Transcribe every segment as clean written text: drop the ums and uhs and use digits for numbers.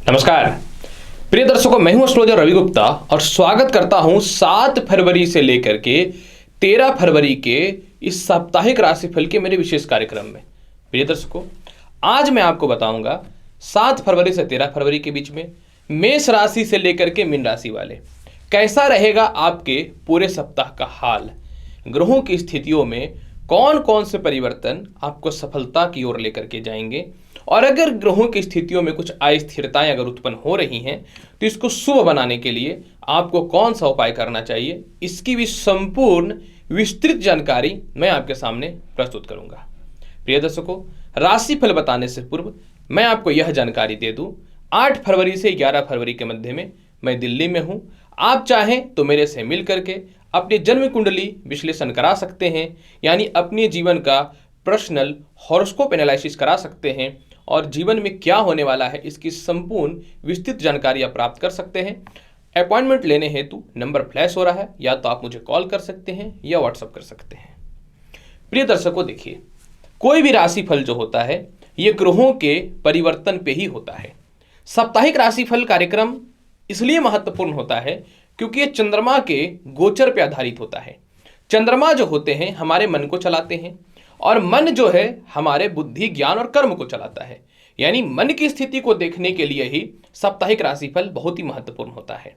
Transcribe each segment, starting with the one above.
नमस्कार प्रिय दर्शकों, मैं हूं एस्ट्रोलॉजर रवि गुप्ता और स्वागत करता हूं 7 फरवरी से लेकर के 13 फरवरी के इस साप्ताहिक राशिफल के मेरे विशेष कार्यक्रम में। प्रिय दर्शकों, आज मैं आपको बताऊंगा 7 फरवरी से 13 फरवरी के बीच में मेष राशि से लेकर के मीन राशि वाले कैसा रहेगा आपके पूरे सप्ताह का हाल, ग्रहों की स्थितियों में कौन कौन से परिवर्तन आपको सफलता की ओर लेकर के जाएंगे, और अगर ग्रहों की स्थितियों में कुछ अस्थिरताएं अगर उत्पन्न हो रही हैं तो इसको शुभ बनाने के लिए आपको कौन सा उपाय करना चाहिए, इसकी भी संपूर्ण विस्तृत जानकारी मैं आपके सामने प्रस्तुत करूंगा। प्रिय दर्शकों, राशिफल बताने से पूर्व मैं आपको यह जानकारी दे दूं, 8 फरवरी से 11 फरवरी के मध्य में मैं दिल्ली में हूं। आप चाहें तो मेरे से मिल करके अपनी जन्म कुंडली विश्लेषण करा सकते हैं, यानी अपने जीवन का पर्सनल हॉरोस्कोप एनालिसिस करा सकते हैं और जीवन में क्या होने वाला है इसकी संपूर्ण विस्तृत जानकारी आप प्राप्त कर सकते हैं। अपॉइंटमेंट लेने हेतु नंबर फ्लैश हो रहा है, या तो आप मुझे कॉल कर सकते हैं या व्हाट्सएप कर सकते हैं। प्रिय दर्शकों, देखिए, कोई भी राशिफल जो होता है ये ग्रहों के परिवर्तन पे ही होता है। साप्ताहिक राशिफल कार्यक्रम इसलिए महत्वपूर्ण होता है क्योंकि ये चंद्रमा के गोचर पे आधारित होता है। चंद्रमा जो होते हैं हमारे मन को चलाते हैं और मन जो है हमारे बुद्धि, ज्ञान और कर्म को चलाता है, यानी मन की स्थिति को देखने के लिए ही साप्ताहिक राशिफल बहुत ही महत्वपूर्ण होता है।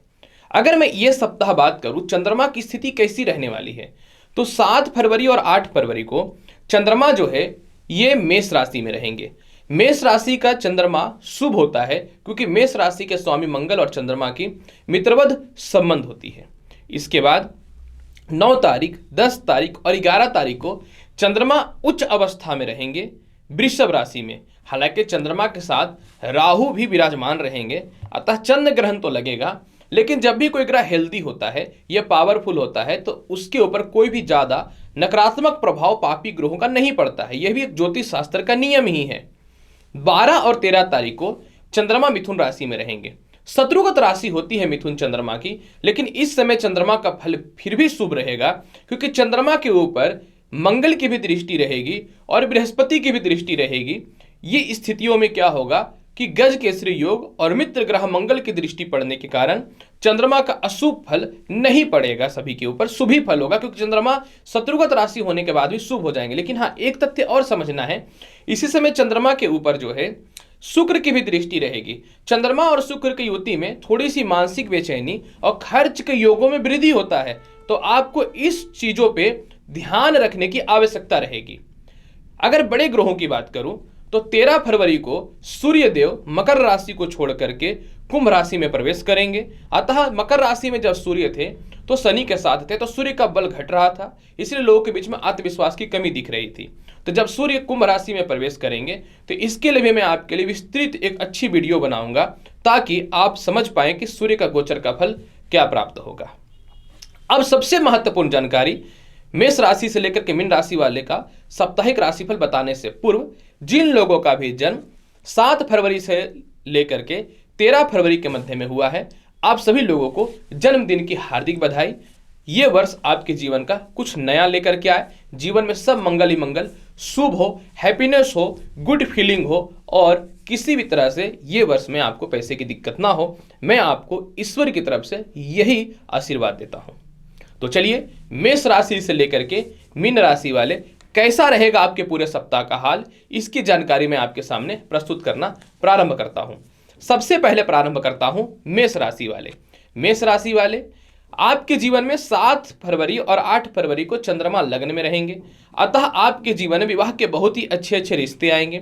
अगर मैं ये सप्ताह बात करूं चंद्रमा की स्थिति कैसी रहने वाली है, तो 7 फरवरी और 8 फरवरी को चंद्रमा जो है ये मेष राशि में रहेंगे। मेष राशि का चंद्रमा शुभ होता है क्योंकि मेष राशि के स्वामी मंगल और चंद्रमा की मित्रवध संबंध होती है। इसके बाद 9 तारीख, 10 तारीख और 11 तारीख को चंद्रमा उच्च अवस्था में रहेंगे वृषभ राशि में। हालांकि चंद्रमा के साथ राहु भी विराजमान रहेंगे, अतः चंद्र ग्रहण तो लगेगा, लेकिन जब भी कोई ग्रह हेल्दी होता है, यह पावरफुल होता है, तो उसके ऊपर कोई भी ज्यादा नकारात्मक प्रभाव पापी ग्रहों का नहीं पड़ता है। यह भी एक ज्योतिष शास्त्र का नियम ही है। 12 और 13 तारीख को चंद्रमा मिथुन राशि में रहेंगे। शत्रुगत राशि होती है मिथुन चंद्रमा की, लेकिन इस समय चंद्रमा का फल फिर भी शुभ रहेगा क्योंकि चंद्रमा के ऊपर मंगल की भी दृष्टि रहेगी और बृहस्पति की भी दृष्टि रहेगी। ये स्थितियों में क्या होगा कि गज केसरी योग और मित्र ग्रह मंगल की दृष्टि पड़ने के कारण चंद्रमा का अशुभ फल नहीं पड़ेगा, सभी के ऊपर शुभ ही फल होगा क्योंकि चंद्रमा शत्रुगत राशि होने के बाद भी शुभ हो जाएंगे। लेकिन हाँ, एक तथ्य और समझना है, इसी समय चंद्रमा के ऊपर जो है शुक्र की भी दृष्टि रहेगी। चंद्रमा और शुक्र की युति में थोड़ी सी मानसिक बेचैनी और खर्च के योगों में वृद्धि होता है, तो आपको इस चीजों पे ध्यान रखने की आवश्यकता रहेगी। अगर बड़े ग्रहों की बात करूं तो 13 फरवरी को सूर्य देव मकर राशि को छोड़ करके कुंभ राशि में प्रवेश करेंगे। अतः मकर राशि में जब सूर्य थे तो शनि के साथ थे, तो सूर्य का बल घट रहा था, इसलिए लोगों के बीच में आत्मविश्वास की कमी दिख रही थी। तो जब सूर्य कुंभ राशि में प्रवेश करेंगे तो इसके लिए मैं आपके लिए विस्तृत एक अच्छी वीडियो बनाऊंगा ताकि आप समझ पाए कि सूर्य का गोचर का फल क्या प्राप्त होगा। अब सबसे महत्वपूर्ण जानकारी, मेष राशि से लेकर के मीन राशि वाले का साप्ताहिक राशिफल बताने से पूर्व जिन लोगों का भी जन्म 7 फरवरी से लेकर के 13 फरवरी के मध्य में हुआ है, आप सभी लोगों को जन्मदिन की हार्दिक बधाई। ये वर्ष आपके जीवन का कुछ नया लेकर के आए, जीवन में सब मंगल ही मंगल, शुभ हो, हैप्पीनेस हो, गुड फीलिंग हो और किसी भी तरह से ये वर्ष में आपको पैसे की दिक्कत ना हो। मैं आपको ईश्वर की तरफ से यही आशीर्वाद देता हूं। तो चलिए, मेष राशि से लेकर के मीन राशि वाले कैसा रहेगा आपके पूरे सप्ताह का हाल, इसकी जानकारी मैं आपके सामने प्रस्तुत करना प्रारंभ करता हूं। सबसे पहले प्रारंभ करता हूं मेष राशि वाले। मेष राशि वाले, आपके जीवन में 7 फरवरी और 8 फरवरी को चंद्रमा लग्न में रहेंगे, अतः आपके जीवन में विवाह के बहुत ही अच्छे अच्छे रिश्ते आएंगे।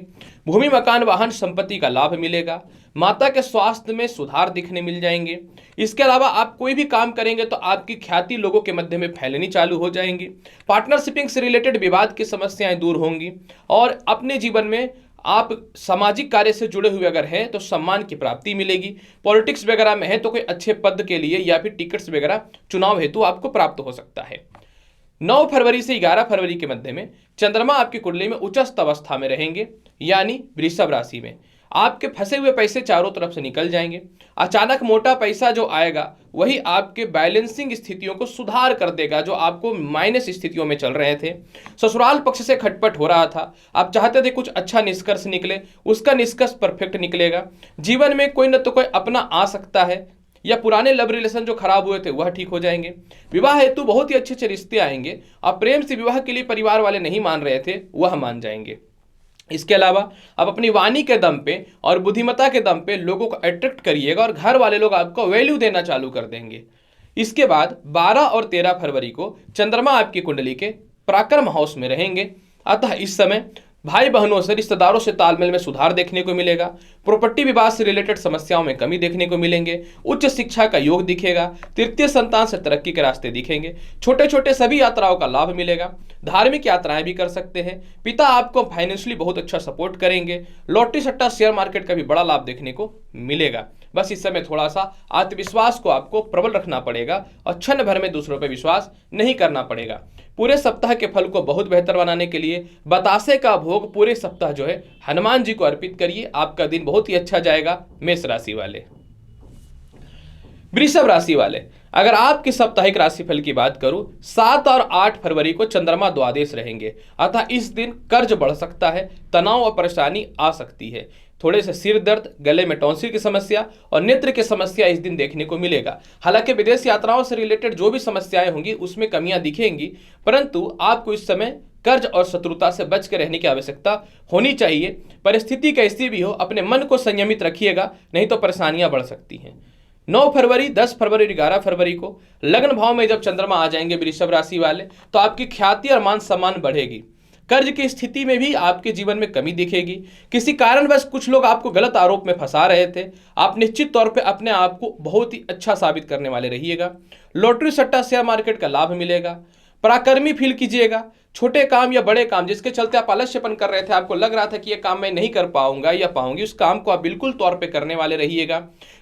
भूमि, मकान, वाहन, संपत्ति का लाभ मिलेगा। माता के स्वास्थ्य में सुधार दिखने मिल जाएंगे। इसके अलावा आप कोई भी काम करेंगे तो आपकी ख्याति लोगों के मध्य में फैलनी चालू हो जाएंगी। पार्टनरशिपिंग से रिलेटेड विवाद की समस्याएं दूर होंगी और अपने जीवन में आप सामाजिक कार्य से जुड़े हुए अगर हैं तो सम्मान की प्राप्ति मिलेगी। पॉलिटिक्स वगैरह में है तो कोई अच्छे पद के लिए या फिर टिकट्स वगैरह चुनाव हेतु आपको प्राप्त हो सकता है। 9 फरवरी से 11 फरवरी के मध्य में चंद्रमा आपकी कुंडली में उच्चस्थ अवस्था में रहेंगे, यानी वृषभ राशि में। आपके फंसे हुए पैसे चारों तरफ से निकल जाएंगे। अचानक मोटा पैसा जो आएगा वही आपके बैलेंसिंग स्थितियों को सुधार कर देगा, जो आपको माइनस स्थितियों में चल रहे थे। ससुराल पक्ष से खटपट हो रहा था, आप चाहते थे कुछ अच्छा निष्कर्ष निकले, उसका निष्कर्ष परफेक्ट निकलेगा। जीवन में कोई न तो कोई अपना आ सकता है, या पुराने लव रिलेशन जो खराब हुए थे वह ठीक हो जाएंगे। विवाह हेतु बहुत ही अच्छे अच्छे रिश्ते आएंगे, और प्रेम से विवाह के लिए परिवार वाले नहीं मान रहे थे वह मान जाएंगे। इसके अलावा आप अपनी वाणी के दम पे और बुद्धिमत्ता के दम पे लोगों को अट्रैक्ट करिएगा, और घर वाले लोग आपको वैल्यू देना चालू कर देंगे। इसके बाद 12 और 13 फरवरी को चंद्रमा आपकी कुंडली के पराक्रम हाउस में रहेंगे। अतः इस समय भाई बहनों से, रिश्तेदारों से तालमेल में सुधार देखने को मिलेगा। प्रॉपर्टी विवाद से रिलेटेड समस्याओं में कमी देखने को मिलेंगे। उच्च शिक्षा का योग दिखेगा। तृतीय संतान से तरक्की के रास्ते दिखेंगे। छोटे छोटे सभी यात्राओं का लाभ मिलेगा। धार्मिक यात्राएं भी कर सकते हैं। पिता आपको फाइनेंशियली बहुत अच्छा सपोर्ट करेंगे। लॉटरी सट्टा शेयर मार्केट का भी बड़ा लाभ देखने को मिलेगा। बस इस समय थोड़ा सा आत्मविश्वास को आपको प्रबल रखना पड़ेगा, और क्षण भर में दूसरों पर विश्वास नहीं करना पड़ेगा। पूरे सप्ताह के फल को बहुत बेहतर बनाने के लिए बतासे का भोग पूरे सप्ताह जो है हनुमान जी को अर्पित करिए। आपका दिन बहुत ही अच्छा जाएगा। मेष राशि वाले। वृषभ राशि वाले, अगर आपके साप्ताहिक राशिफल की बात करूं, 7 और 8 फरवरी को चंद्रमा द्वादश रहेंगे। अतः इस दिन कर्ज बढ़ सकता है, तनाव और परेशानी आ सकती है। थोड़े से सिर दर्द, गले में टॉन्सिल की समस्या और नेत्र की समस्या इस दिन देखने को मिलेगा। हालांकि विदेश यात्राओं से रिलेटेड जो भी समस्याएं होंगी उसमें कमियां दिखेंगी, परंतु आपको इस समय कर्ज और शत्रुता से बच के रहने की आवश्यकता होनी चाहिए। परिस्थिति कैसी भी हो, अपने मन को संयमित रखिएगा, नहीं तो परेशानियां बढ़ सकती हैं। 9 फरवरी, 10 फरवरी और 11 फरवरी को लग्न भाव में जब चंद्रमा आ जाएंगे वृषभ राशि वाले, तो आपकी ख्याति और मान सम्मान बढ़ेगी। कर्ज की स्थिति में भी आपके जीवन में कमी दिखेगी। किसी कारणवश कुछ लोग आपको गलत आरोप में फंसा रहे थे, आप निश्चित तौर पे अपने आप को बहुत ही अच्छा साबित करने वाले रहिएगा। लॉटरी सट्टा शेयर मार्केट का लाभ मिलेगा। पराक्रमी फील कीजिएगा। छोटे काम या बड़े काम जिसके चलते आप आलस्यपन कर रहे थे, आपको लग रहा था कि यह काम मैं नहीं कर पाऊंगा या पाऊंगी, उस काम को आप बिल्कुल तौर पे करने वाले रहिएगा।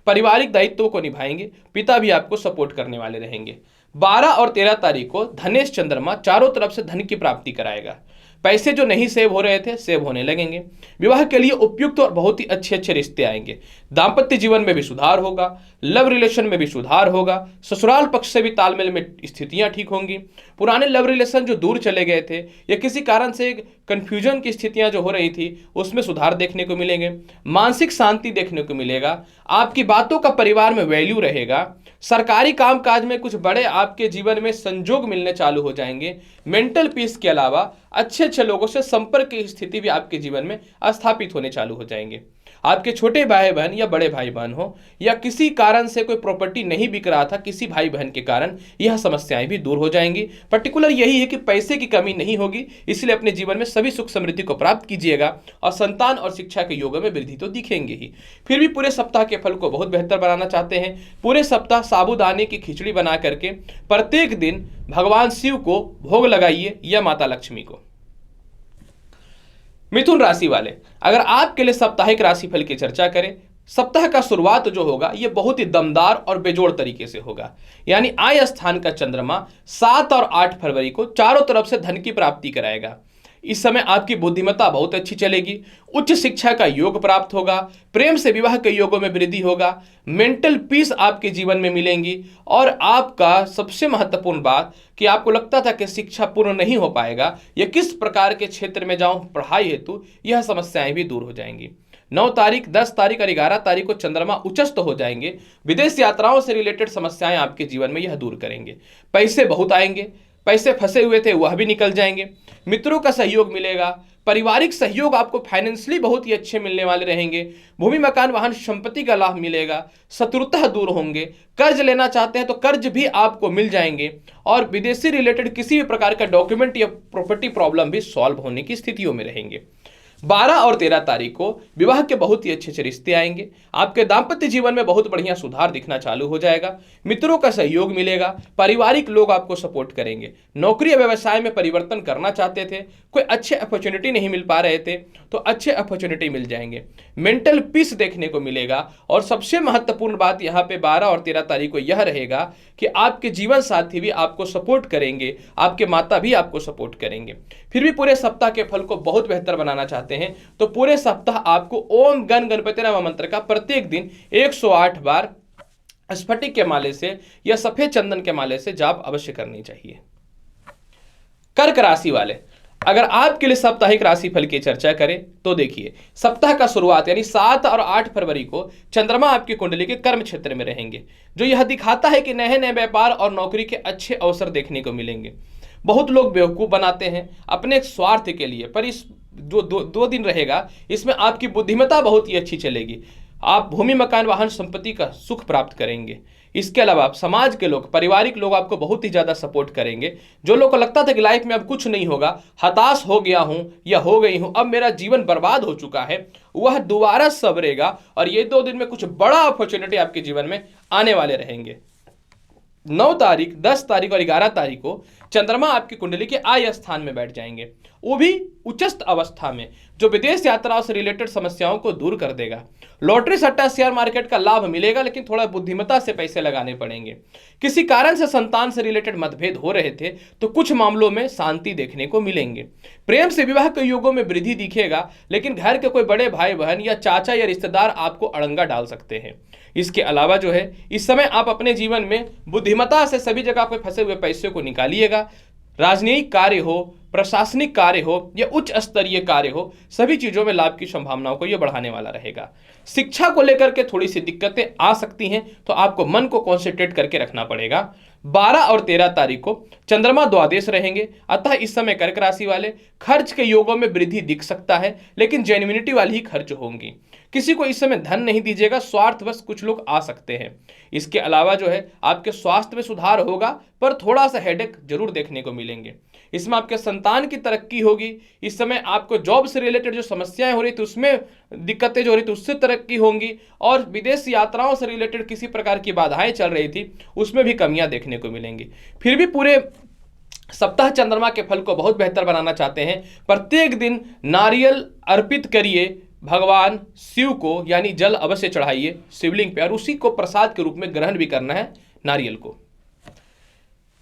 पारिवारिक दायित्वों को निभाएंगे। पिता भी आपको सपोर्ट करने वाले रहेंगे। 12 और 13 तारीख को धनेश चंद्रमा चारों तरफ से धन की प्राप्ति कराएगा। पैसे जो नहीं सेव हो रहे थे सेव होने लगेंगे। विवाह के लिए उपयुक्त और बहुत ही अच्छे अच्छे रिश्ते आएंगे। दाम्पत्य जीवन में भी सुधार होगा। लव रिलेशन में भी सुधार होगा। ससुराल पक्ष से भी तालमेल में स्थितियां ठीक होंगी। पुराने लव रिलेशन जो दूर चले गए थे या किसी कारण से कंफ्यूजन की स्थितियां जो हो रही थी उसमें सुधार देखने को मिलेंगे। मानसिक शांति देखने को मिलेगा। आपकी बातों का परिवार में वैल्यू रहेगा। सरकारी कामकाज में कुछ बड़े आपके जीवन में संजोग मिलने चालू हो जाएंगे। मेंटल पीस के अलावा अच्छे अच्छे लोगों से संपर्क की स्थिति भी आपके जीवन में स्थापित होने चालू हो जाएंगे। आपके छोटे भाई बहन या बड़े भाई बहन हो, या किसी कारण से कोई प्रॉपर्टी नहीं बिक रहा था किसी भाई बहन के कारण, यह समस्याएं भी दूर हो जाएंगी। पर्टिकुलर यही है कि पैसे की कमी नहीं होगी, इसलिए अपने जीवन में सभी सुख समृद्धि को प्राप्त कीजिएगा। और संतान और शिक्षा के योग में वृद्धि तो दिखेंगे ही। फिर भी पूरे सप्ताह के फल को बहुत बेहतर बनाना चाहते हैं, पूरे सप्ताह साबूदाने की खिचड़ी बना करके प्रत्येक दिन भगवान शिव को भोग लगाइए या माता लक्ष्मी को। मिथुन राशि वाले, अगर आपके लिए साप्ताहिक राशिफल की चर्चा करें, सप्ताह का शुरुआत जो होगा यह बहुत ही दमदार और बेजोड़ तरीके से होगा। यानी आय स्थान का चंद्रमा 7 और 8 फरवरी को चारों तरफ से धन की प्राप्ति कराएगा। इस समय आपकी बुद्धिमत्ता बहुत अच्छी चलेगी। उच्च शिक्षा का योग प्राप्त होगा। प्रेम से विवाह के योगों में वृद्धि होगा। मेंटल पीस आपके जीवन में मिलेंगी। और आपका सबसे महत्वपूर्ण बात कि आपको लगता था कि शिक्षा पूर्ण नहीं हो पाएगा या किस प्रकार के क्षेत्र में जाऊं पढ़ाई हेतु, यह समस्याएं भी दूर हो जाएंगी। 9 तारीख, 10 तारीख और 11 तारीख को चंद्रमा उच्चस्त हो जाएंगे। विदेश यात्राओं से रिलेटेड समस्याएं आपके जीवन में यह दूर करेंगे। पैसे बहुत आएंगे। पैसे फंसे हुए थे वह भी निकल जाएंगे। मित्रों का सहयोग मिलेगा। पारिवारिक सहयोग आपको फाइनेंशियली बहुत ही अच्छे मिलने वाले रहेंगे। भूमि मकान वाहन संपत्ति का लाभ मिलेगा। शत्रुता दूर होंगे। कर्ज लेना चाहते हैं तो कर्ज भी आपको मिल जाएंगे। और विदेशी रिलेटेड किसी भी प्रकार का डॉक्यूमेंट या प्रॉपर्टी प्रॉब्लम भी सॉल्व होने की स्थितियों में रहेंगे। 12 और 13 तारीख को विवाह के बहुत ही अच्छे अच्छे रिश्ते आएंगे। आपके दाम्पत्य जीवन में बहुत बढ़िया सुधार दिखना चालू हो जाएगा। मित्रों का सहयोग मिलेगा। पारिवारिक लोग आपको सपोर्ट करेंगे। नौकरी या व्यवसाय में परिवर्तन करना चाहते थे, कोई अच्छे अपॉर्चुनिटी नहीं मिल पा रहे थे, तो अच्छे अपॉर्चुनिटी मिल जाएंगे। मेंटल पीस देखने को मिलेगा। और सबसे महत्वपूर्ण बात यहाँ पे 12 और 13 तारीख को यह रहेगा कि आपके जीवन साथी भी आपको सपोर्ट करेंगे। आपके माता भी आपको सपोर्ट करेंगे। फिर भी पूरे सप्ताह के फल को बहुत बेहतर बनाना चाहते चाहते हैं तो पूरे सप्ताह आपको ओम गण गणपति नमः मंत्र का प्रत्येक दिन 108 बार स्फटिक के माले से या सफेद चंदन के माले से जाप अवश्य करनी चाहिए। कर्क राशि वाले, अगर आपके लिए साप्ताहिक राशिफल की चर्चा करें तो देखिए, सप्ताह का शुरुआत यानी 7 और 8 फरवरी को चंद्रमा आपकी कुंडली के कर्म क्षेत्र में रहेंगे, जो यह दिखाता है कि नए नए व्यापार और नौकरी के अच्छे अवसर देखने को मिलेंगे। बहुत लोग बेवकूफ़ बनाते हैं अपने स्वार्थ के लिए, पर इस जो दो दिन रहेगा इसमें आपकी बुद्धिमत्ता बहुत ही अच्छी चलेगी। आप भूमि मकान वाहन संपत्ति का सुख प्राप्त करेंगे। इसके अलावा आप समाज के लोग, पारिवारिक लोग आपको बहुत ही ज़्यादा सपोर्ट करेंगे। जो लोग को लगता था कि लाइफ में अब कुछ नहीं होगा, हताश हो गया हूँ या हो गई हूँ, अब मेरा जीवन बर्बाद हो चुका है, वह दोबारा संवरेगा और ये 2 दिन में कुछ बड़ा अपॉर्चुनिटी आपके जीवन में आने वाले रहेंगे। 9 तारीख, 10 तारीख और 11 तारीख को चंद्रमा आपकी कुंडली के आय स्थान में बैठ जाएंगे, वो भी उच्चस्थ अवस्था में, जो विदेश यात्राओं से रिलेटेड समस्याओं को दूर कर देगा। लॉटरी सट्टा शेयर मार्केट का लाभ मिलेगा, लेकिन थोड़ा बुद्धिमत्ता से पैसे लगाने पड़ेंगे। किसी कारण से संतान से रिलेटेड मतभेद हो रहे थे तो कुछ मामलों में शांति देखने को मिलेंगे। प्रेम से विवाह के योगों में वृद्धि दिखेगा, लेकिन घर के कोई बड़े भाई बहन या चाचा या रिश्तेदार आपको अड़ंगा डाल सकते हैं। इसके अलावा जो है, इस समय आप अपने जीवन में बुद्धिमत्ता से सभी जगह पे फंसे हुए पैसे को निकालिएगा। राजनयिक कार्य हो, प्रशासनिक कार्य हो या उच्च स्तरीय कार्य हो, सभी चीजों में लाभ की संभावनाओं को यह बढ़ाने वाला रहेगा। शिक्षा को लेकर के थोड़ी सी दिक्कतें आ सकती हैं, तो आपको मन को कॉन्सेंट्रेट करके रखना पड़ेगा। 12 और 13 तारीख को चंद्रमा द्वादश रहेंगे, अतः इस समय कर्क राशि वाले खर्च के योगों में वृद्धि दिख सकता है, लेकिन जेन्युइनिटी वाली ही खर्च होंगी। किसी को इस समय धन नहीं दीजिएगा, स्वार्थवश कुछ लोग आ सकते हैं। इसके अलावा जो है, आपके स्वास्थ्य में सुधार होगा, पर थोड़ा सा हेडेक जरूर देखने को मिलेंगे। इसमें आपके संतान की तरक्की होगी। इस समय आपको जॉब से रिलेटेड जो समस्याएं हो रही थी उसमें दिक्कतें जो हो रही थी उससे तरक्की होंगी, और विदेश यात्राओं से रिलेटेड किसी प्रकार की बाधाएं चल रही थी उसमें भी कमियां देखने को मिलेंगी। फिर भी पूरे सप्ताह चंद्रमा के फल को बहुत बेहतर बनाना चाहते हैं, प्रत्येक दिन नारियल अर्पित करिए भगवान शिव को, यानी जल अवश्य चढ़ाइए शिवलिंग पे, और उसी को प्रसाद के रूप में ग्रहण भी करना है नारियल को।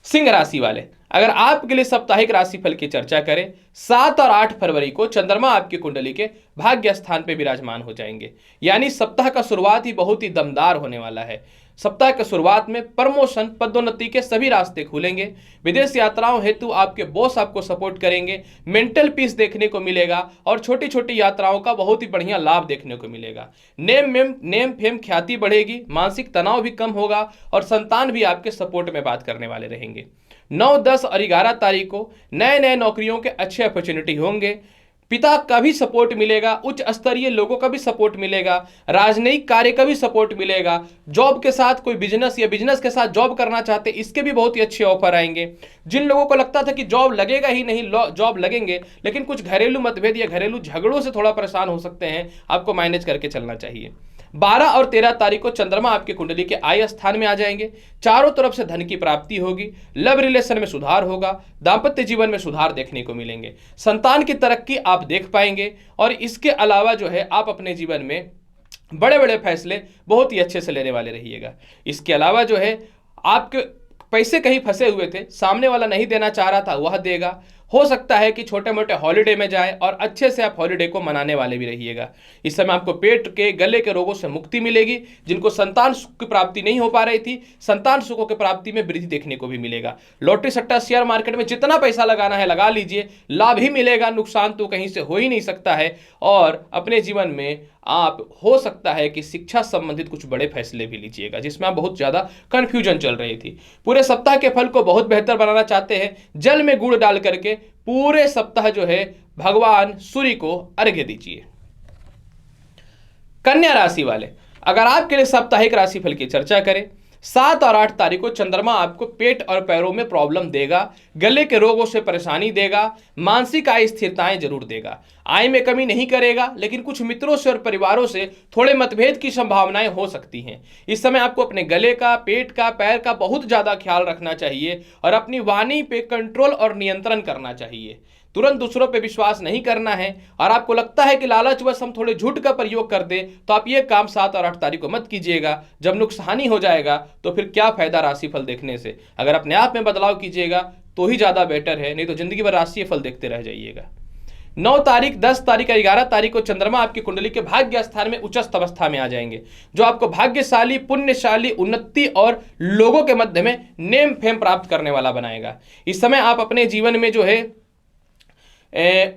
सिंह राशि वाले, अगर आपके लिए साप्ताहिक राशिफल की चर्चा करें, 7 और 8 फरवरी को चंद्रमा आपकी कुंडली के भाग्य स्थान पे विराजमान हो जाएंगे, यानी सप्ताह का शुरुआत ही बहुत ही दमदार होने वाला है। सप्ताह के शुरुआत में प्रमोशन, पदोन्नति के सभी रास्ते खुलेंगे। विदेश यात्राओं हेतु आपके बॉस आपको सपोर्ट करेंगे, मेंटल पीस देखने को मिलेगा, और छोटी छोटी यात्राओं का बहुत ही बढ़िया लाभ देखने को मिलेगा। नेम फेम ख्याति बढ़ेगी, मानसिक तनाव भी कम होगा, और संतान भी आपके सपोर्ट में बात करने वाले रहेंगे। 9, 10 और 11 तारीख को नए नए नौकरियों के अच्छे अपॉर्चुनिटी होंगे। पिता का भी सपोर्ट मिलेगा, उच्च स्तरीय लोगों का भी सपोर्ट मिलेगा, राजनयिक कार्य का भी सपोर्ट मिलेगा। जॉब के साथ कोई बिजनेस या बिजनेस के साथ जॉब करना चाहते, इसके भी बहुत ही अच्छे ऑफर आएंगे। जिन लोगों को लगता था कि जॉब लगेगा ही नहीं, जॉब लगेंगे, लेकिन कुछ घरेलू मतभेद या घरेलू झगड़ों से थोड़ा परेशान हो सकते हैं, आपको मैनेज करके चलना चाहिए। 12 और 13 तारीख को चंद्रमा आपकी कुंडली के आय स्थान में आ जाएंगे। चारों तरफ से धन की प्राप्ति होगी, लव रिलेशन में सुधार होगा, दाम्पत्य जीवन में सुधार देखने को मिलेंगे, संतान की तरक्की आप देख पाएंगे, और इसके अलावा जो है, आप अपने जीवन में बड़े बड़े फैसले बहुत ही अच्छे से लेने वाले रहिएगा। इसके अलावा जो है, आपके पैसे कहीं फंसे हुए थे, सामने वाला नहीं देना चाह रहा था, वह देगा। हो सकता है कि छोटे मोटे हॉलिडे में जाए, और अच्छे से आप हॉलिडे को मनाने वाले भी रहिएगा। इस समय आपको पेट के, गले के रोगों से मुक्ति मिलेगी। जिनको संतान सुख की प्राप्ति नहीं हो पा रही थी, संतान सुखों की प्राप्ति में वृद्धि देखने को भी मिलेगा। लॉटरी सट्टा शेयर मार्केट में जितना पैसा लगाना है लगा लीजिए, लाभ ही मिलेगा, नुकसान तो कहीं से हो ही नहीं सकता है। और अपने जीवन में आप हो सकता है कि शिक्षा संबंधित कुछ बड़े फैसले भी लीजिएगा, जिसमें आप बहुत ज्यादा कंफ्यूजन चल रही थी। पूरे सप्ताह के फल को बहुत बेहतर बनाना चाहते हैं, जल में गुड़ डाल करके पूरे सप्ताह जो है भगवान सूर्य को अर्घ्य दीजिए। कन्या राशि वाले, अगर आपके लिए साप्ताहिक राशिफल की चर्चा करें, 7 और 8 तारीख को चंद्रमा आपको पेट और पैरों में प्रॉब्लम देगा, गले के रोगों से परेशानी देगा, मानसिक आय स्थिरताएं जरूर देगा। आय में कमी नहीं करेगा, लेकिन कुछ मित्रों से और परिवारों से थोड़े मतभेद की संभावनाएं हो सकती हैं। इस समय आपको अपने गले का, पेट का, पैर का बहुत ज्यादा ख्याल रखना चाहिए, और अपनी वाणी पे कंट्रोल और नियंत्रण करना चाहिए। तुरंत दूसरों पे विश्वास नहीं करना है, और आपको लगता है कि लालचवश हम थोड़े झूठ का प्रयोग कर दें, तो आप ये काम 7 और 8 तारीख को मत कीजिएगा। जब नुकसानी हो जाएगा तो फिर क्या फायदा राशिफल देखने से। अगर अपने आप में बदलाव कीजिएगा तो ही ज्यादा बेटर है, नहीं तो जिंदगी भर राशि फल देखते रह जाइएगा। 9 तारीख, 10 तारीख और 11 तारीख को चंद्रमा आपकी कुंडली के भाग्य स्थान में उच्चस्थ अवस्था में आ जाएंगे, जो आपको भाग्यशाली, पुण्यशाली, उन्नति और लोगों के मध्य में नेम फेम प्राप्त करने वाला बनाएगा। इस समय आप अपने जीवन में जो है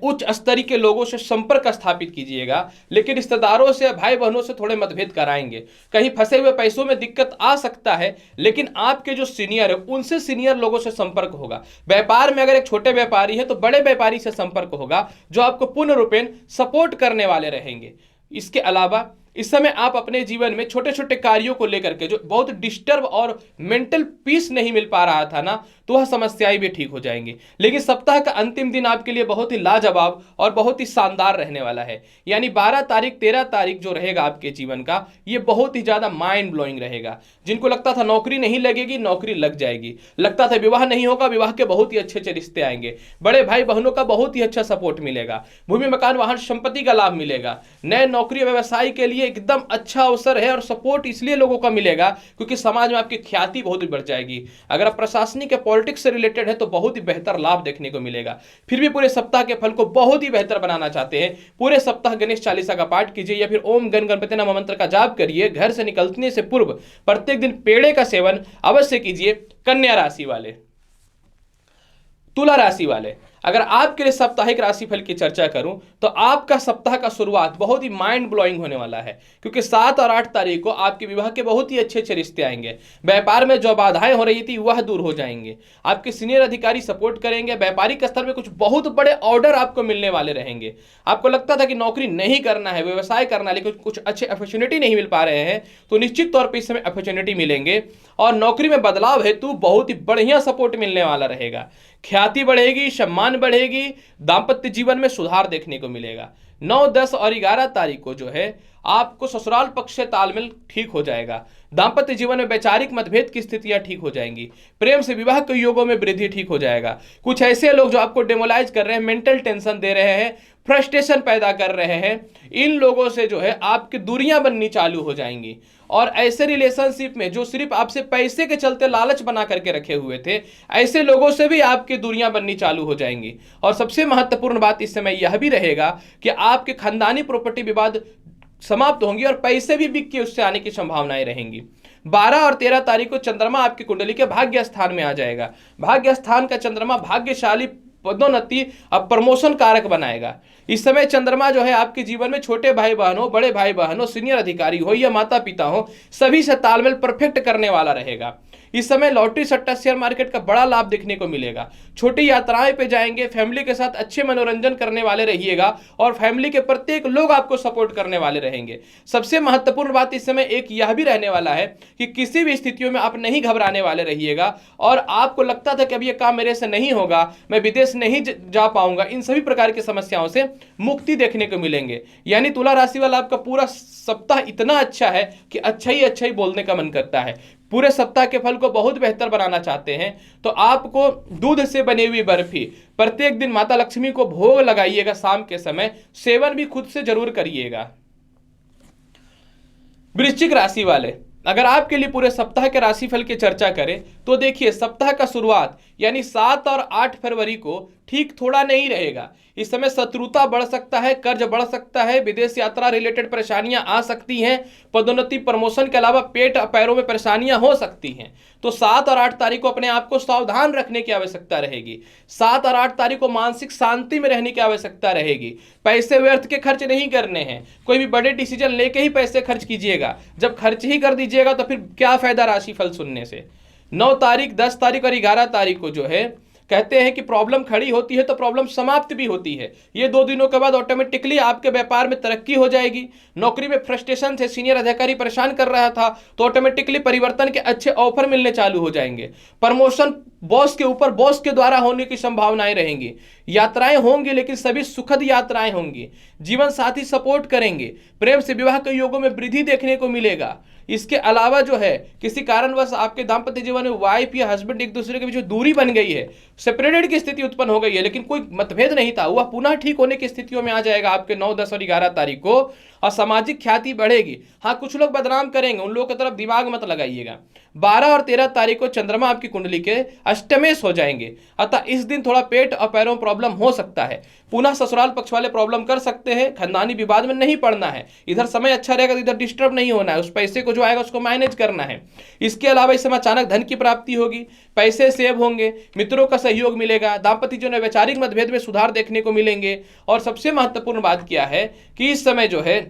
उच्च स्तरीय के लोगों से संपर्क स्थापित कीजिएगा, लेकिन रिश्तेदारों से, भाई बहनों से थोड़े मतभेद कराएंगे। कहीं फंसे हुए पैसों में दिक्कत आ सकता है, लेकिन आपके जो सीनियर है उनसे सीनियर लोगों से संपर्क होगा। व्यापार में अगर एक छोटे व्यापारी है तो बड़े व्यापारी से संपर्क होगा, जो आपको पूर्ण रूपेण सपोर्ट करने वाले रहेंगे। इसके अलावा इस समय आप अपने जीवन में छोटे छोटे कार्यों को लेकर के जो बहुत डिस्टर्ब और मेंटल पीस नहीं मिल पा रहा था ना, तो वह समस्याएं भी ठीक हो जाएंगी। लेकिन सप्ताह का अंतिम दिन आपके लिए बहुत ही लाजवाब और बहुत ही शानदार रहने वाला है। यानी 12 तारीख, 13 तारीख जो रहेगा आपके जीवन का, ये बहुत ही ज्यादा माइंड ब्लोइंग रहेगा। जिनको लगता था नौकरी नहीं लगेगी, नौकरी लग जाएगी। लगता था विवाह नहीं होगा, विवाह के बहुत ही अच्छे अच्छे रिश्ते आएंगे। बड़े भाई बहनों का बहुत ही अच्छा सपोर्ट मिलेगा। भूमि, मकान, वाहन, संपत्ति का लाभ मिलेगा। नए नौकरी व्यवसाय के लिए एकदम अच्छा अवसर है, और सपोर्ट इसलिए लोगों का मिलेगा क्योंकि समाज में आपकी ख्याति बहुत ही बढ़ जाएगी। अगर आप प्रशासनिक या पॉलिटिक्स से रिलेटेड है तो बहुत ही बेहतर लाभ देखने को मिलेगा। फिर भी पूरे सप्ताह के फल को बहुत ही बेहतर बनाना चाहते हैं, पूरे सप्ताह गणेश चालीसा का पाठ कीजिए या फिर ओम गण गणपति नमः मंत्र का जाप करिए। घर से निकलने से पूर्व प्रत्येक दिन पेड़े का सेवन अवश्य कीजिए। कन्या राशि वाले, तुला राशि वाले, अगर आपके लिए साप्ताहिक राशिफल की चर्चा करूं तो आपका सप्ताह का शुरुआत बहुत ही माइंड ब्लोइंग होने वाला है, क्योंकि 7 और 8 तारीख को आपके विवाह के बहुत ही अच्छे अच्छे रिश्ते आएंगे। व्यापार में जो बाधाएं हो रही थी वह दूर हो जाएंगे। आपके सीनियर अधिकारी सपोर्ट करेंगे। व्यापारिक स्तर में कुछ बहुत बड़े ऑर्डर आपको मिलने वाले रहेंगे। आपको लगता था कि नौकरी नहीं करना है, व्यवसाय करना है, लेकिन कुछ अच्छे अपॉर्चुनिटी नहीं मिल पा रहे हैं, तो निश्चित तौर पर इस समय अपॉर्चुनिटी मिलेंगे और नौकरी में बदलाव हेतु बहुत ही बढ़िया सपोर्ट मिलने वाला रहेगा। ख्याति बढ़ेगी, सम्मान बढ़ेगी, दांपत्य जीवन में सुधार देखने को मिलेगा। 9, 10 और 11 तारीख को जो है आपको ससुराल पक्ष से तालमेल ठीक हो जाएगा। दांपत्य जीवन में वैचारिक मतभेद की स्थितियां ठीक हो जाएंगी। प्रेम से विवाह के योगों में वृद्धि ठीक हो जाएगा। कुछ ऐसे लोग जो आपको डेमोलाइज कर रहे हैं, मेंटल टेंशन दे रहे हैं, फ्रस्ट्रेशन पैदा कर रहे हैं, इन लोगों से जो है आपकी दूरियां बननी चालू हो जाएंगी। और ऐसे रिलेशनशिप में जो सिर्फ आपसे पैसे के चलते लालच बना करके रखे हुए थे, ऐसे लोगों से भी आपकी दूरियां बननी चालू हो जाएंगी। और सबसे महत्वपूर्ण बात इस समय यह भी रहेगा कि आपके खानदानी प्रॉपर्टी विवाद समाप्त होंगी और पैसे भी बिक के उससे आने की संभावनाएं रहेंगी। 12 और 13 तारीख को चंद्रमा आपकी कुंडली के भाग्य स्थान में आ जाएगा। भाग्य स्थान का चंद्रमा भाग्यशाली, पदोन्नति अब प्रमोशन कारक बनाएगा। इस समय चंद्रमा जो है आपके जीवन में छोटे भाई बहनों, बड़े भाई बहनों, सीनियर अधिकारी हो या माता पिता हो, सभी से तालमेल परफेक्ट करने वाला रहेगा। इस समय लॉटरी, सट्टा, शेयर मार्केट का बड़ा लाभ देखने को मिलेगा। छोटी यात्राएं पे जाएंगे, फैमिली के साथ अच्छे मनोरंजन करने वाले रहिएगा और फैमिली के प्रत्येक लोग आपको सपोर्ट करने वाले रहेंगे। सबसे महत्वपूर्ण बात इस समय एक यह भी रहने वाला है कि किसी भी स्थितियों में आप नहीं घबराने वाले रहिएगा। और आपको लगता था कि अब यह काम मेरे से नहीं होगा, मैं विदेश नहीं जा पाऊंगा, इन सभी प्रकार की समस्याओं से मुक्ति देखने को मिलेंगे। यानी तुला राशि वाला आपका पूरा सप्ताह इतना अच्छा है कि अच्छा ही बोलने का मन करता है। पूरे सप्ताह के फल को बहुत बेहतर बनाना चाहते हैं तो आपको दूध से बनी हुई बर्फी प्रत्येक दिन माता लक्ष्मी को भोग लगाइएगा। शाम के समय सेवन भी खुद से जरूर करिएगा। वृश्चिक राशि वाले, अगर आपके लिए पूरे सप्ताह के राशिफल की चर्चा करें तो देखिए, सप्ताह का शुरुआत यानी 7 और 8 फरवरी को ठीक थोड़ा नहीं रहेगा। इस समय शत्रुता बढ़ सकता है, कर्ज बढ़ सकता है, विदेश यात्रा रिलेटेड परेशानियां आ सकती हैं, पदोन्नति, प्रमोशन के अलावा पेट पैरों में परेशानियां हो सकती हैं। तो 7 और 8 तारीख को अपने आप को सावधान रखने की आवश्यकता रहेगी। 7 और 8 तारीख को मानसिक शांति में रहने की आवश्यकता रहेगी। पैसे व्यर्थ के खर्च नहीं करने हैं। कोई भी बड़े डिसीजन लेके ही पैसे खर्च कीजिएगा। जब खर्च ही कर दीजिएगा तो फिर क्या फायदा राशिफल सुनने से। 9 तारीख, 10 तारीख और 11 तारीख को जो है कहते हैं कि प्रॉब्लम खड़ी होती है तो प्रॉब्लम समाप्त भी होती है। ये 2 दिनों के बाद ऑटोमेटिकली आपके व्यापार में तरक्की हो जाएगी। नौकरी में फ्रस्ट्रेशन थे, सीनियर अधिकारी परेशान कर रहा था, तो ऑटोमेटिकली परिवर्तन के अच्छे ऑफर मिलने चालू हो जाएंगे। प्रमोशन बॉस के ऊपर, बॉस के द्वारा होने की संभावनाएं रहेंगी। यात्राएं होंगी लेकिन सभी सुखद यात्राएं होंगी। जीवन साथी सपोर्ट करेंगे। प्रेम से विवाह के योगों में वृद्धि देखने को मिलेगा। इसके अलावा जो है किसी कारणवश आपके दाम्पत्य जीवन में वाइफ या हस्बैंड एक दूसरे के बीच दूरी बन गई है, सेपरेटेड की स्थिति उत्पन्न हो गई है, लेकिन कोई मतभेद नहीं था, वह पुनः ठीक होने की स्थितियों में आ जाएगा आपके 9, 10 और 11 तारीख को। और सामाजिक ख्याति बढ़ेगी। हाँ, कुछ लोग बदनाम करेंगे, उन लोगों की तरफ दिमाग मत लगाइएगा। 12 और 13 तारीख को चंद्रमा आपकी कुंडली के अष्टमेश हो जाएंगे। अतः इस दिन थोड़ा पेट और पैरों में प्रॉब्लम हो सकता है। पुनः ससुराल पक्ष वाले प्रॉब्लम कर सकते हैं। खानदानी विवाद में नहीं पड़ना है, इधर समय अच्छा रहेगा तो इधर डिस्टर्ब नहीं होना है, उस पैसे को जो आएगा उसको मैनेज करना है। इसके अलावा इस समय अचानक धन की प्राप्ति होगी, पैसे सेव होंगे, मित्रों का सहयोग मिलेगा, दाम्पत्य जीवन में वैचारिक मतभेद में सुधार देखने को मिलेंगे। और सबसे महत्वपूर्ण बात क्या है कि इस समय जो है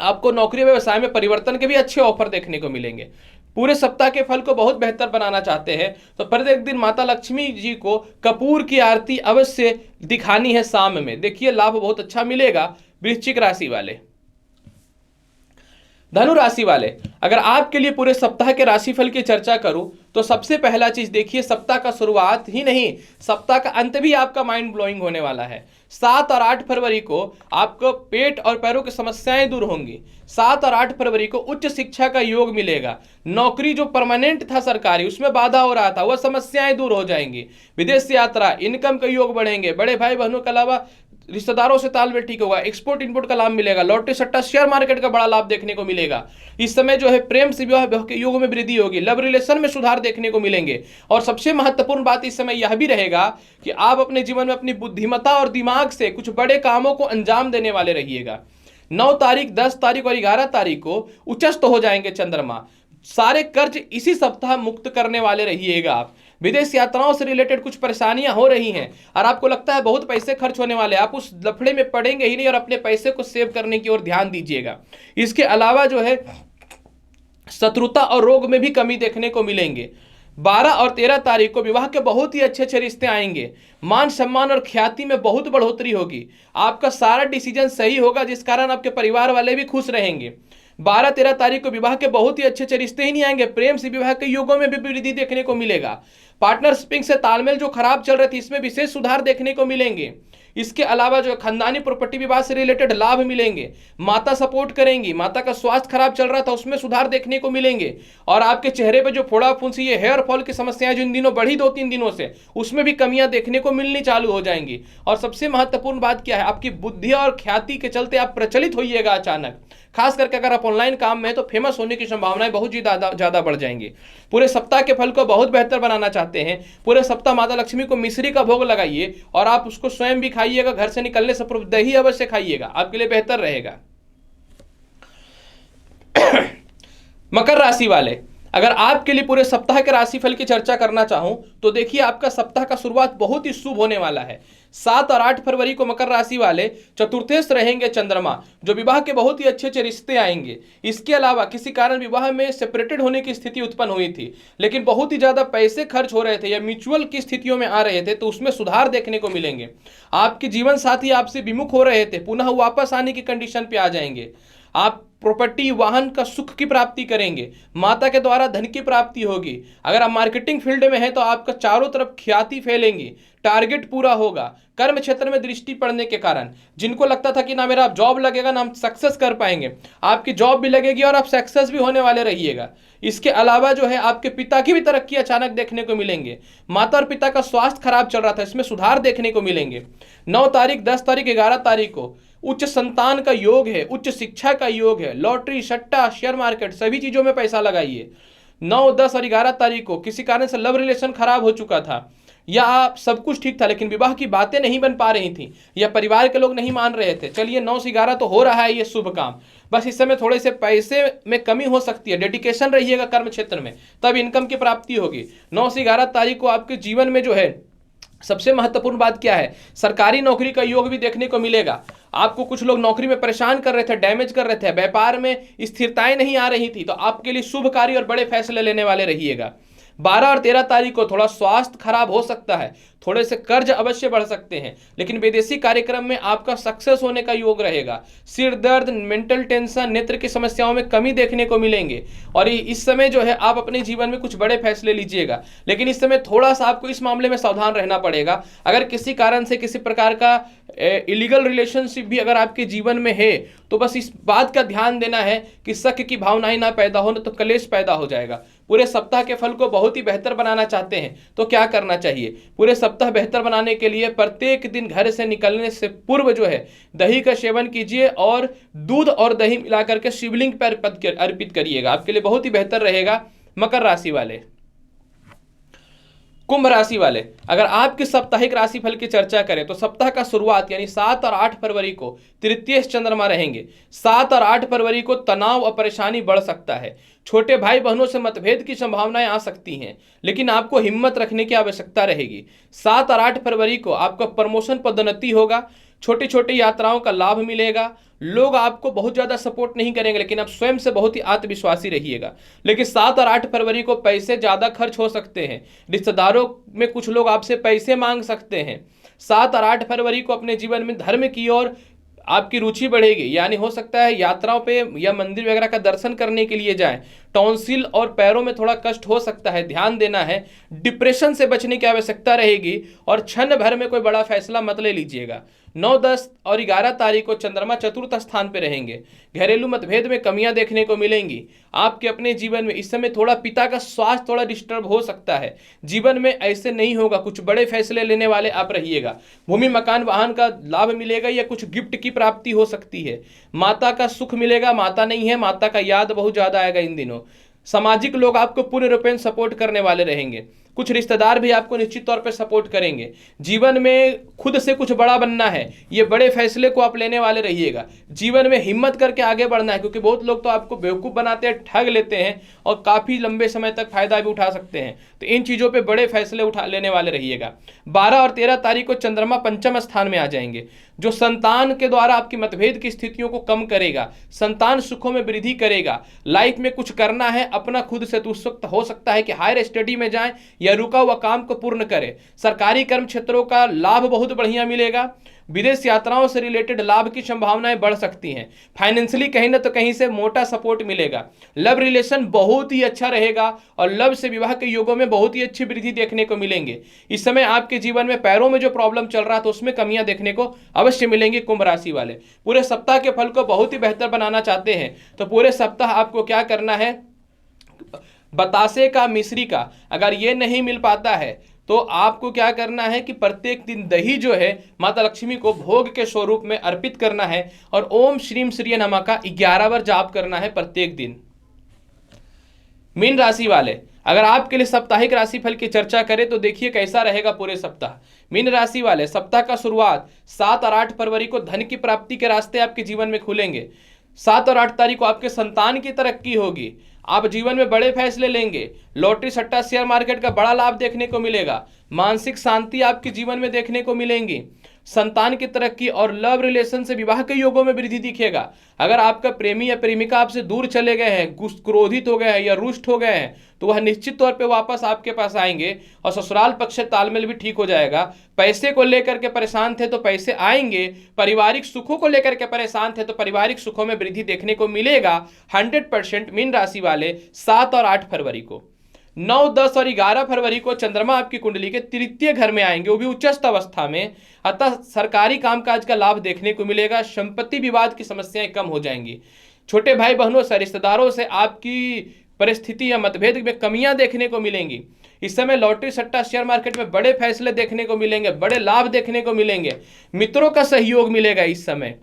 आपको नौकरी व्यवसाय में परिवर्तन के भी अच्छे ऑफर देखने को मिलेंगे। पूरे सप्ताह के फल को बहुत बेहतर बनाना चाहते हैं तो प्रत्येक दिन माता लक्ष्मी जी को कपूर की आरती अवश्य दिखानी है शाम में। देखिए लाभ बहुत अच्छा मिलेगा। वृश्चिक राशि वाले, धनु राशि वाले, अगर आपके लिए पूरे सप्ताह के राशिफल की चर्चा करूं तो सबसे पहला चीज देखिए, सप्ताह का शुरुआत ही नहीं सप्ताह का अंत भी आपका माइंड ब्लोइंग होने वाला है। 7 और 8 फरवरी को आपको पेट और पैरों की समस्याएं दूर होंगी। 7 और 8 फरवरी को उच्च शिक्षा का योग मिलेगा। नौकरी जो परमानेंट था सरकारी उसमें बाधा हो रहा था वह समस्याएं दूर हो जाएंगी। विदेश यात्रा, इनकम के योग बढ़ेंगे। बड़े भाई बहनों के अलावा रिश्तेदारों से तालमेल ठीक होगा। एक्सपोर्ट इंपोर्ट का लाभ मिलेगा। लॉटरी सट्टा शेयर मार्केट का बड़ा लाभ देखने को मिलेगा। इस समय जो है प्रेम से विवाह के योग में वृद्धि होगी। लव रिलेशन में सुधार देखने को मिलेंगे। और सबसे महत्वपूर्ण बात इस समय यह भी रहेगा कि आप अपने जीवन में अपनी बुद्धिमत्ता और दिमाग से कुछ बड़े कामों को अंजाम देने वाले रहिएगा। 9 तारीख, 10 तारीख और 11 तारीख को उच्चस्त हो जाएंगे चंद्रमा। सारे कर्ज इसी सप्ताह मुक्त करने वाले रहिएगा आप। विदेश यात्राओं से रिलेटेड कुछ परेशानियां हो रही हैं और आपको लगता है बहुत पैसे खर्च होने वाले, आप उस लफड़े में पड़ेंगे ही नहीं और अपने पैसे को सेव करने की ओर ध्यान दीजिएगा। इसके अलावा जो है शत्रुता और रोग में भी कमी देखने को मिलेंगे। 12 और 13 तारीख को विवाह के बहुत ही अच्छे अच्छे रिश्ते आएंगे। मान सम्मान और ख्याति में बहुत बढ़ोतरी होगी। आपका सारा डिसीजन सही होगा जिस कारण आपके परिवार वाले भी खुश रहेंगे। 12-13 तारीख को विवाह के बहुत ही अच्छे अच्छे रिश्ते ही नहीं आएंगे, प्रेम से विवाह के योगों में भी वृद्धि देखने को मिलेगा। पार्टनरशिप से तालमेल जो खराब चल रहे थे इसमें विशेष सुधार देखने को मिलेंगे। इसके अलावा जो खानदानी प्रॉपर्टी विवाद से रिलेटेड लाभ मिलेंगे। माता सपोर्ट करेंगी। माता का स्वास्थ्य खराब चल रहा था उसमें सुधार देखने को मिलेंगे। और आपके चेहरे पे जो फोड़ा फुंसी, ये हेयर फॉल की समस्याएं जो इन दिनों बढ़ी 2-3 दिनों से, उसमें भी कमियां देखने को मिलनी चालू हो जाएंगी। और सबसे महत्वपूर्ण बात क्या है, आपकी बुद्धि और ख्याति के चलते आप प्रचलित होइएगा अचानक। खास करके अगर आप ऑनलाइन काम में हैं तो फेमस होने की संभावनाएं बहुत ज्यादा बढ़ जाएंगी। पूरे सप्ताह के फल को बहुत बेहतर बनाना चाहते हैं, पूरे सप्ताह माता लक्ष्मी को मिश्री का भोग लगाइए और आप उसको स्वयं भी खाइएगा। घर से निकलने से पूर्व दही अवश्य खाइएगा, आपके लिए बेहतर रहेगा। मकर राशि वाले, अगर आपके लिए पूरे सप्ताह के राशिफल की चर्चा करना चाहूं तो देखिए आपका सप्ताह का शुरुआत बहुत ही शुभ होने वाला है। 7 और 8 फरवरी को मकर राशि वाले चतुर्थेश रहेंगे चंद्रमा, जो विवाह के बहुत ही अच्छे अच्छे रिश्ते आएंगे। इसके अलावा किसी कारण विवाह में सेपरेटेड होने की स्थिति उत्पन्न हुई थी, लेकिन बहुत ही ज्यादा पैसे खर्च हो रहे थे या म्यूचुअल की स्थितियों में आ रहे थे, तो उसमें सुधार देखने को मिलेंगे। आपके जीवन साथी आपसे विमुख हो रहे थे, पुनः वापस आने की कंडीशन पे आ जाएंगे। आप प्रॉपर्टी वाहन का सुख की प्राप्ति करेंगे। माता के द्वारा धन की प्राप्ति होगी। अगर आप मार्केटिंग फील्ड में हैं तो आपका चारों तरफ ख्याति फैलेंगी, टारगेट पूरा होगा। कर्म क्षेत्र में दृष्टि पड़ने के कारण जिनको लगता था कि ना मेरा जॉब लगेगा ना हम सक्सेस कर पाएंगे, आपकी जॉब भी लगेगी और आप सक्सेस भी होने वाले रहिएगा। इसके अलावा जो है आपके पिता की भी तरक्की अचानक देखने को मिलेंगे। माता और पिता का स्वास्थ्य खराब चल रहा था, इसमें सुधार देखने को मिलेंगे। 9 तारीख, 10 तारीख, 11 तारीख को उच्च संतान का योग है, उच्च शिक्षा का योग है। लॉटरी, सट्टा, शेयर मार्केट सभी चीजों में पैसा लगाइए। 9, 10 और 11 तारीख को किसी कारण से लव रिलेशन खराब हो चुका था या आप सब कुछ ठीक था लेकिन विवाह की बातें नहीं बन पा रही थी या परिवार के लोग नहीं मान रहे थे, चलिए 9 से 11 तो हो रहा है ये शुभ काम। बस इस समय थोड़े से पैसे में कमी हो सकती है, डेडिकेशन रहिएगा कर्म क्षेत्र में, तब इनकम की प्राप्ति होगी। 9 से 11 तारीख को आपके जीवन में जो है सबसे महत्वपूर्ण बात क्या है, सरकारी नौकरी का योग भी देखने को मिलेगा। आपको कुछ लोग नौकरी में परेशान कर रहे थे, डैमेज कर रहे थे, व्यापार में स्थिरताएं नहीं आ रही थी, तो आपके लिए शुभ कार्य और बड़े फैसले लेने वाले रहिएगा। 12 और 13 तारीख को थोड़ा स्वास्थ्य खराब हो सकता है, थोड़े से कर्ज अवश्य बढ़ सकते हैं, लेकिन विदेशी कार्यक्रम में आपका सक्सेस होने का योग रहेगा। सिर दर्द, मेंटल टेंशन, नेत्र की समस्याओं में कमी देखने को मिलेंगे और इस समय जो है आप अपने जीवन में कुछ बड़े फैसले लीजिएगा, लेकिन इस समय थोड़ा सा आपको इस मामले में सावधान रहना पड़ेगा। अगर किसी कारण से किसी प्रकार का इलीगल रिलेशनशिप भी अगर आपके जीवन में है तो बस इस बात का ध्यान देना है कि शक की भावनाएं ना पैदा हो, तो कलेश पैदा हो जाएगा। पूरे सप्ताह के फल को बहुत ही बेहतर बनाना चाहते हैं तो क्या करना चाहिए, पूरे सप्ताह बेहतर बनाने के लिए प्रत्येक दिन घर से निकलने से पूर्व जो है दही का सेवन कीजिए और दूध और दही मिलाकर के शिवलिंग पर अर्पित करिएगा, आपके लिए बहुत ही बेहतर रहेगा। मकर राशि वाले, कुंभ राशि वाले, अगर आपकी साप्ताहिक राशिफल की चर्चा करें तो सप्ताह का शुरुआत यानी 7 और 8 फरवरी को तृतीय चंद्रमा रहेंगे। 7 और 8 फरवरी को तनाव और परेशानी बढ़ सकता है। छोटे भाई बहनों से मतभेद की संभावनाएं आ सकती हैं, लेकिन आपको हिम्मत रखने की आवश्यकता रहेगी। 7 और 8 फरवरी को आपका प्रमोशन पदोन्नति होगा। छोटी छोटी यात्राओं का लाभ मिलेगा। लोग आपको बहुत ज्यादा सपोर्ट नहीं करेंगे, लेकिन आप स्वयं से बहुत ही आत्मविश्वासी रहिएगा। लेकिन 7 और 8 फरवरी को पैसे ज्यादा खर्च हो सकते हैं। रिश्तेदारों में कुछ लोग आपसे पैसे मांग सकते हैं। 7 और 8 फरवरी को अपने जीवन में धर्म की ओर आपकी रुचि बढ़ेगी, यानी हो सकता है यात्राओं पे या मंदिर वगैरह का दर्शन करने के लिए जाएं। टॉन्सिल और पैरों में थोड़ा कष्ट हो सकता है, ध्यान देना है। डिप्रेशन से बचने की आवश्यकता रहेगी और क्षण भर में कोई बड़ा फैसला मत ले लीजिएगा। 9, 10 और 11 तारीख को चंद्रमा चतुर्थ स्थान पर रहेंगे। घरेलू मतभेद में कमियां देखने को मिलेंगी। आपके अपने जीवन में इस समय थोड़ा पिता का स्वास्थ्य थोड़ा डिस्टर्ब हो सकता है। जीवन में ऐसे नहीं होगा, कुछ बड़े फैसले लेने वाले आप रहिएगा। भूमि मकान वाहन का लाभ मिलेगा या कुछ गिफ्ट की प्राप्ति हो सकती है। माता का सुख मिलेगा। माता नहीं है, माता का याद बहुत ज्यादा आएगा इन दिनों। सामाजिक लोग आपको पूर्ण रूपेण सपोर्ट करने वाले रहेंगे। कुछ रिश्तेदार भी आपको निश्चित तौर पे सपोर्ट करेंगे। जीवन में खुद से कुछ बड़ा बनना है, ये बड़े फैसले को आप लेने वाले रहिएगा। जीवन में हिम्मत करके आगे बढ़ना है, क्योंकि बहुत लोग तो आपको बेवकूफ़ बनाते हैं, ठग लेते हैं और काफ़ी लंबे समय तक फायदा भी उठा सकते हैं। तो इन चीज़ों पे बड़े फैसले उठा लेने वाले रहिएगा। 12 और 13 तारीख को चंद्रमा पंचम स्थान में आ जाएंगे, जो संतान के द्वारा आपकी मतभेद की स्थितियों को कम करेगा। संतान सुखों में वृद्धि करेगा। लाइफ में कुछ करना है अपना खुद से, तो उस वक्त हो सकता है कि हायर स्टडी में जाएं या रुका हुआ काम को पूर्ण करें। सरकारी कर्म क्षेत्रों का लाभ बहुत बढ़िया मिलेगा। विदेश यात्राओं से रिलेटेड लाभ की संभावनाएं बढ़ सकती हैं। फाइनेंशियली कहीं ना तो कहीं से मोटा सपोर्ट मिलेगा। लव रिलेशन बहुत ही अच्छा रहेगा और लव से विवाह के योगों में बहुत ही अच्छी वृद्धि देखने को मिलेंगे। इस समय आपके जीवन में पैरों में जो प्रॉब्लम चल रहा था उसमें कमियां देखने को अवश्य मिलेंगी। कुंभ राशि वाले पूरे सप्ताह के फल को बहुत ही बेहतर बनाना चाहते हैं तो पूरे सप्ताह आपको क्या करना है, बतासे का मिश्री का अगर ये नहीं मिल पाता है तो आपको क्या करना है कि प्रत्येक दिन दही जो है माता लक्ष्मी को भोग के स्वरूप में अर्पित करना है और ओम श्रीम श्री नमः का 11 बार जाप करना है प्रत्येक दिन। मीन राशि वाले, अगर आपके लिए साप्ताहिक राशिफल की चर्चा करें तो देखिए कैसा रहेगा पूरे सप्ताह। मीन राशि वाले, सप्ताह का शुरुआत 7 और 8 फरवरी को धन की प्राप्ति के रास्ते आपके जीवन में खुलेंगे। 7 और 8 तारीख को आपके संतान की तरक्की होगी। आप जीवन में बड़े फैसले लेंगे। लॉटरी सट्टा शेयर मार्केट का बड़ा लाभ देखने को मिलेगा। मानसिक शांति आपके जीवन में देखने को मिलेंगी। संतान की तरक्की और लव रिलेशन से विवाह के योगों में वृद्धि दिखेगा। अगर आपका प्रेमी या प्रेमिका आपसे दूर चले गए हैं, क्रोधित हो गए हैं या रुष्ट हो गए हैं तो वह निश्चित तौर पे वापस आपके पास आएंगे और ससुराल पक्ष से तालमेल भी ठीक हो जाएगा। पैसे को लेकर के परेशान थे तो पैसे आएंगे। पारिवारिक सुखों को लेकर के परेशान थे तो पारिवारिक सुखों में वृद्धि देखने को मिलेगा 100%। मीन राशि वाले 7 और 8 फरवरी को। 9, 10 और 11 फरवरी को चंद्रमा आपकी कुंडली के तृतीय घर में आएंगे, वो भी उच्चस्थ अवस्था में। अतः सरकारी कामकाज का लाभ देखने को मिलेगा। संपत्ति विवाद की समस्याएं कम हो जाएंगी। छोटे भाई बहनों से, रिश्तेदारों से आपकी परिस्थिति या मतभेद में कमियां देखने को मिलेंगी। इस समय लॉटरी सट्टा शेयर मार्केट में बड़े फैसले देखने को मिलेंगे, बड़े लाभ देखने को मिलेंगे। मित्रों का सहयोग मिलेगा। इस समय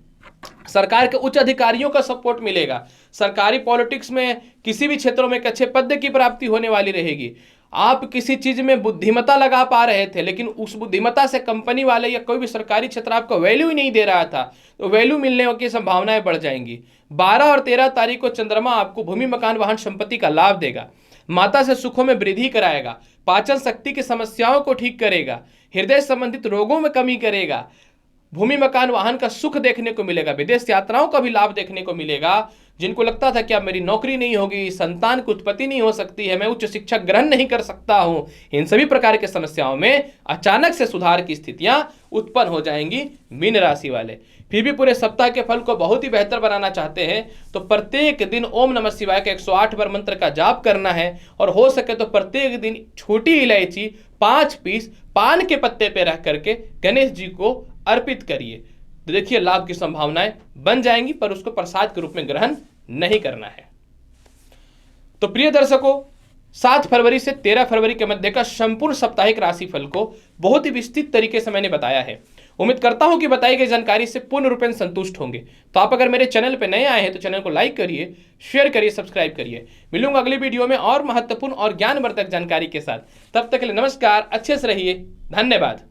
सरकार के उच्च अधिकारियों का सपोर्ट मिलेगा। सरकारी पॉलिटिक्स में किसी भी क्षेत्रों में एक अच्छे पद की प्राप्ति होने वाली रहेगी। आप किसी चीज में बुद्धिमत्ता लगा पा रहे थे लेकिन उस बुद्धिमत्ता से कंपनी वाले या कोई भी सरकारी क्षेत्र आपको वैल्यू ही नहीं दे रहा था तो वैल्यू मिलने की संभावनाएं बढ़ जाएंगी। 12 और 13 तारीख को चंद्रमा आपको भूमि मकान वाहन संपत्ति का लाभ देगा। माता से सुखों में वृद्धि कराएगा। पाचन शक्ति की समस्याओं को ठीक करेगा। हृदय संबंधित रोगों में कमी करेगा। भूमि मकान वाहन का सुख देखने को मिलेगा। विदेश यात्राओं का भी लाभ देखने को मिलेगा। जिनको लगता था कि अब मेरी नौकरी नहीं होगी, संतान की उत्पत्ति नहीं हो सकती है, मैं उच्च शिक्षा ग्रहण नहीं कर सकता हूं, इन सभी प्रकार के समस्याओं में अचानक से सुधार की स्थितियां उत्पन्न हो जाएंगी। मीन राशि वाले फिर भी पूरे सप्ताह के फल को बहुत ही बेहतर बनाना चाहते हैं तो प्रत्येक दिन ओम नमः शिवाय का 108 बार मंत्र का जाप करना है और हो सके तो प्रत्येक दिन छोटी इलायची 5 पीस पान के पत्ते पे रख करके गणेश जी को अर्पित करिए तो देखिए लाभ की संभावनाएं बन जाएंगी, पर उसको प्रसाद के रूप में ग्रहण नहीं करना है। तो प्रिय दर्शकों, 7 फरवरी से 13 फरवरी के मध्य का संपूर्ण साप्ताहिक राशिफल को बहुत ही विस्तृत तरीके से मैंने बताया है। उम्मीद करता हूं कि बताई गई जानकारी से पूर्ण रूपेण संतुष्ट होंगे। तो आप अगर मेरे चैनल पर नए आए हैं तो चैनल को लाइक करिए, शेयर करिए, सब्सक्राइब करिए। मिलूंगा अगली वीडियो में और महत्वपूर्ण और ज्ञानवर्धक जानकारी के साथ। तब तक के लिए नमस्कार, अच्छे से रहिए, धन्यवाद।